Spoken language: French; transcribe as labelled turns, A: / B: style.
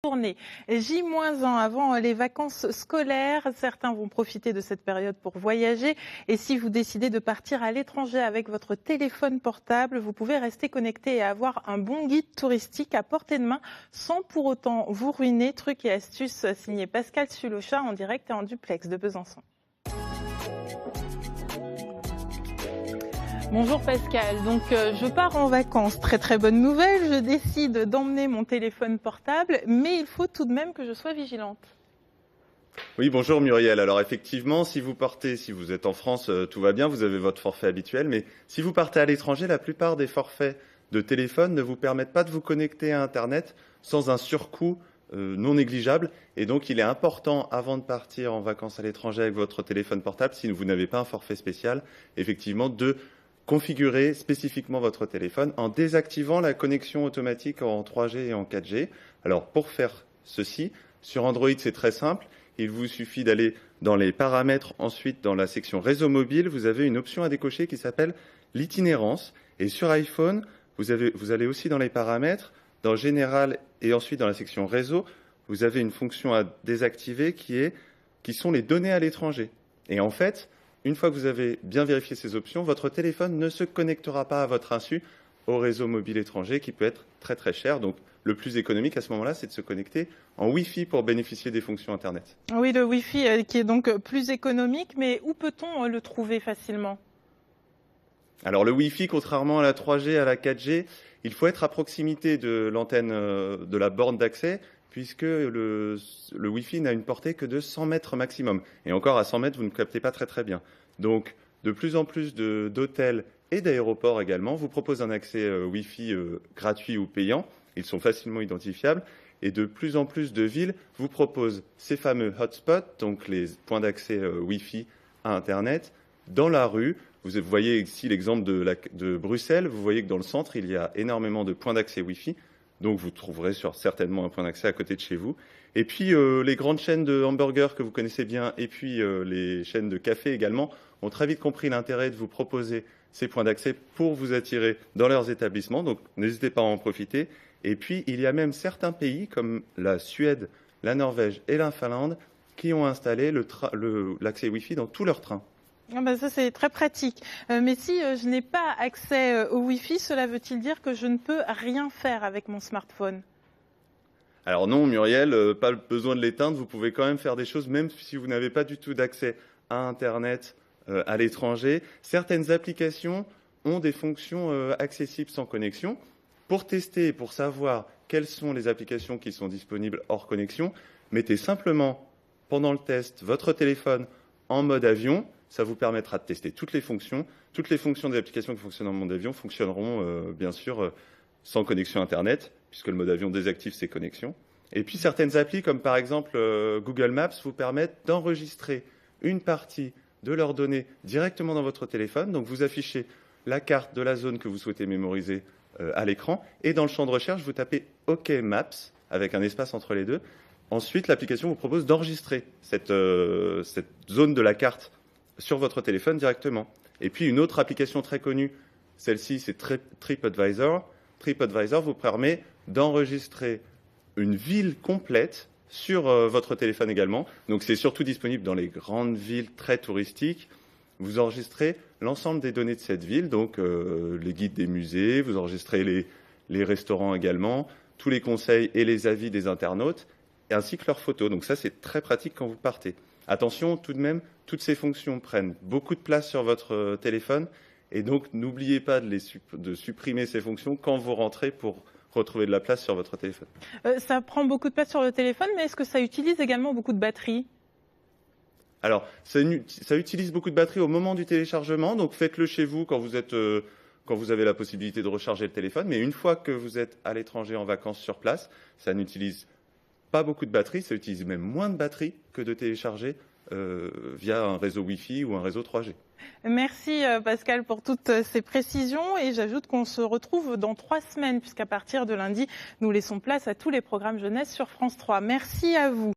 A: Journée J-1 avant les vacances scolaires. Certains vont profiter de cette période pour voyager. Et si vous décidez de partir à l'étranger avec votre téléphone portable, vous pouvez rester connecté et avoir un bon guide touristique à portée de main sans pour autant vous ruiner. Trucs et astuces signé Pascal Sulochat en direct et en duplex de Besançon. Bonjour Pascal, donc je pars en vacances, très bonne nouvelle, je décide d'emmener mon téléphone portable, mais il faut tout de même que je sois vigilante.
B: Oui, bonjour Muriel. Alors effectivement, si vous êtes en France, tout va bien, vous avez votre forfait habituel, mais si vous partez à l'étranger, la plupart des forfaits de téléphone ne vous permettent pas de vous connecter à Internet sans un surcoût non négligeable. Et donc il est important, avant de partir en vacances à l'étranger avec votre téléphone portable, si vous n'avez pas un forfait spécial, effectivement de configurer spécifiquement votre téléphone en désactivant la connexion automatique en 3G et en 4G. Alors pour faire ceci, sur Android c'est très simple, il vous suffit d'aller dans les paramètres, ensuite dans la section réseau mobile, vous avez une option à décocher qui s'appelle l'itinérance. Et sur iPhone, vous allez aussi dans les paramètres, dans Général et ensuite dans la section réseau, vous avez une fonction à désactiver qui sont les données à l'étranger. Et en fait, une fois que vous avez bien vérifié ces options, votre téléphone ne se connectera pas à votre insu au réseau mobile étranger qui peut être très cher. Donc le plus économique à ce moment-là, c'est de se connecter en Wi-Fi pour bénéficier des fonctions Internet.
A: Oui, le Wi-Fi qui est donc plus économique, mais où peut-on le trouver facilement ?
B: Alors le Wi-Fi, contrairement à la 3G, à la 4G, il faut être à proximité de l'antenne de la borne d'accès, puisque le Wi-Fi n'a une portée que de 100 mètres maximum. Et encore, à 100 mètres, vous ne captez pas très bien. Donc, de plus en plus d'hôtels et d'aéroports également vous proposent un accès Wi-Fi gratuit ou payant. Ils sont facilement identifiables. Et de plus en plus de villes vous proposent ces fameux hotspots, donc les points d'accès Wi-Fi à Internet, dans la rue. Vous voyez ici l'exemple de Bruxelles. Vous voyez que dans le centre, il y a énormément de points d'accès Wi-Fi. Donc vous trouverez certainement un point d'accès à côté de chez vous. Et puis les grandes chaînes de hamburgers que vous connaissez bien et puis les chaînes de café également ont très vite compris l'intérêt de vous proposer ces points d'accès pour vous attirer dans leurs établissements. Donc n'hésitez pas à en profiter. Et puis il y a même certains pays comme la Suède, la Norvège et la Finlande qui ont installé l'accès Wi-Fi dans tous leurs trains.
A: Ah ben ça c'est très pratique. Mais si je n'ai pas accès au Wi-Fi, cela veut-il dire que je ne peux rien faire avec mon smartphone ?
B: Alors non Muriel, pas besoin de l'éteindre, vous pouvez quand même faire des choses même si vous n'avez pas du tout d'accès à Internet à l'étranger. Certaines applications ont des fonctions accessibles sans connexion. Pour tester et pour savoir quelles sont les applications qui sont disponibles hors connexion, mettez simplement pendant le test votre téléphone en mode avion. Ça vous permettra de tester toutes les fonctions. Toutes les fonctions des applications qui fonctionnent en mode avion fonctionneront bien sûr sans connexion Internet, puisque le mode avion désactive ses connexions. Et puis certaines applis, comme par exemple Google Maps, vous permettent d'enregistrer une partie de leurs données directement dans votre téléphone. Donc vous affichez la carte de la zone que vous souhaitez mémoriser à l'écran. Et dans le champ de recherche, vous tapez OK Maps, avec un espace entre les deux. Ensuite, l'application vous propose d'enregistrer cette zone de la carte sur votre téléphone directement. Et puis une autre application très connue, celle-ci c'est TripAdvisor. TripAdvisor vous permet d'enregistrer une ville complète sur votre téléphone également. Donc c'est surtout disponible dans les grandes villes très touristiques. Vous enregistrez l'ensemble des données de cette ville, donc les guides des musées, vous enregistrez les restaurants également, tous les conseils et les avis des internautes, ainsi que leurs photos. Donc ça c'est très pratique quand vous partez. Attention, tout de même, toutes ces fonctions prennent beaucoup de place sur votre téléphone et donc n'oubliez pas de supprimer ces fonctions quand vous rentrez pour retrouver de la place sur votre téléphone.
A: Ça prend beaucoup de place sur le téléphone, mais est-ce que ça utilise également beaucoup de batterie ?
B: Alors, ça utilise beaucoup de batterie au moment du téléchargement, donc faites-le chez vous quand vous avez la possibilité de recharger le téléphone, mais une fois que vous êtes à l'étranger en vacances sur place, ça n'utilise pas beaucoup de batterie, ça utilise même moins de batterie que de télécharger via un réseau Wi-Fi ou un réseau 3G.
A: Merci Pascal pour toutes ces précisions et j'ajoute qu'on se retrouve dans 3 semaines puisqu'à partir de lundi, nous laissons place à tous les programmes jeunesse sur France 3. Merci à vous.